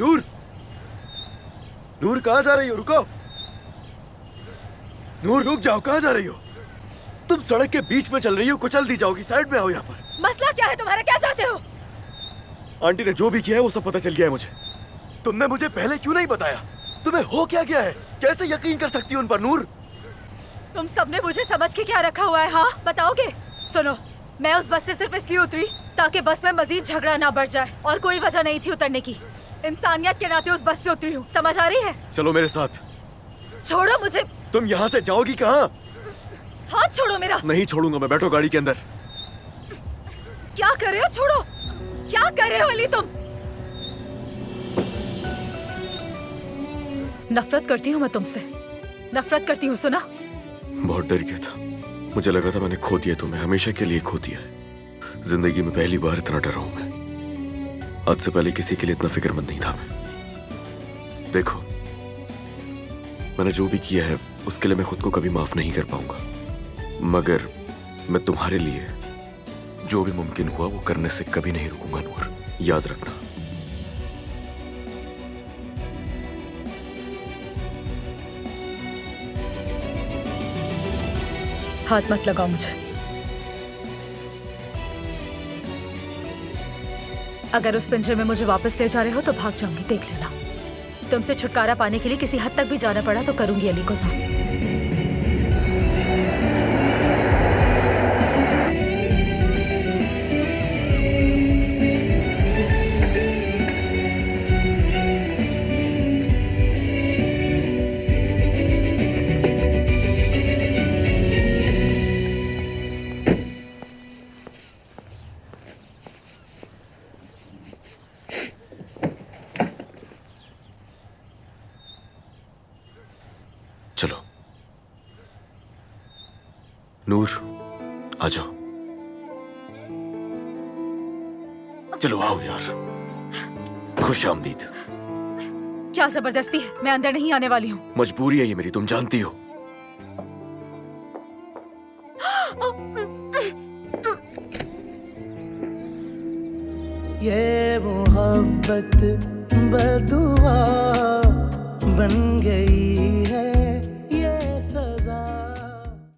नूर, नूर कहाँ जा रही हो? रुको। नूर रुक जाओ, कहाँ जा रही हो? तुम सड़क के बीच में चल रही हो, कुचल दी जाओगी। साइड में आओ यहाँ पर। मसला क्या है तुम्हारा? क्या चाहते हो? आंटी ने जो भी किया है वो सब पता चल गया है मुझे। तुमने मुझे पहले क्यों नहीं बताया? तुम्हें हो क्या गया है? कैसे यकीन कर सकती हो उन पर नूर? तुम सबने मुझे समझ के क्या रखा हुआ है? हाँ बताओगे? सुनो, मैं उस बस से सिर्फ इसलिए उतरी ताकि बस में मजीद झगड़ा ना बढ़ जाए, और कोई वजह नहीं थी उतरने की। इंसानियत के नाते उस बस से उतरी हूँ, समझ आ रही है? चलो मेरे साथ। छोड़ो मुझे। तुम यहाँ से जाओगी कहाँ? हाथ छोड़ो मेरा। नहीं छोड़ूंगा मैं, बैठो गाड़ी के अंदर। क्या कर रहे हो? छोड़ो। क्या कर रहे हो अली तुम? नफरत करती हूँ मैं तुमसे, नफरत करती हूँ, सुना? बहुत डर गया था, मुझे लगा था मैंने खो दिया तुम्हें, हमेशा के लिए खो दिया है। जिंदगी में पहली बार इतना डरा हूं मैं। आज से पहले किसी के लिए इतना फिक्रमंद नहीं था मैं। देखो, मैंने जो भी किया है उसके लिए मैं खुद को कभी माफ नहीं कर पाऊंगा, मगर मैं तुम्हारे लिए जो भी मुमकिन हुआ वो करने से कभी नहीं रुकूंगा नूर, याद रखना। हाथ मत लगाओ मुझे। अगर उस पिंजरे में मुझे वापस ले जा रहे हो तो भाग जाऊंगी, देख लेना। तुमसे छुटकारा पाने के लिए किसी हद तक भी जाना पड़ा तो करूंगी अली को साथ। चलो नूर, आ जाओ। चलो आओ यार, खुश आमदीद। क्या जबरदस्ती है? मैं अंदर नहीं आने वाली हूँ। मजबूरी है ये मेरी, तुम जानती हो। ये मोहब्बत बदुआ बन गई है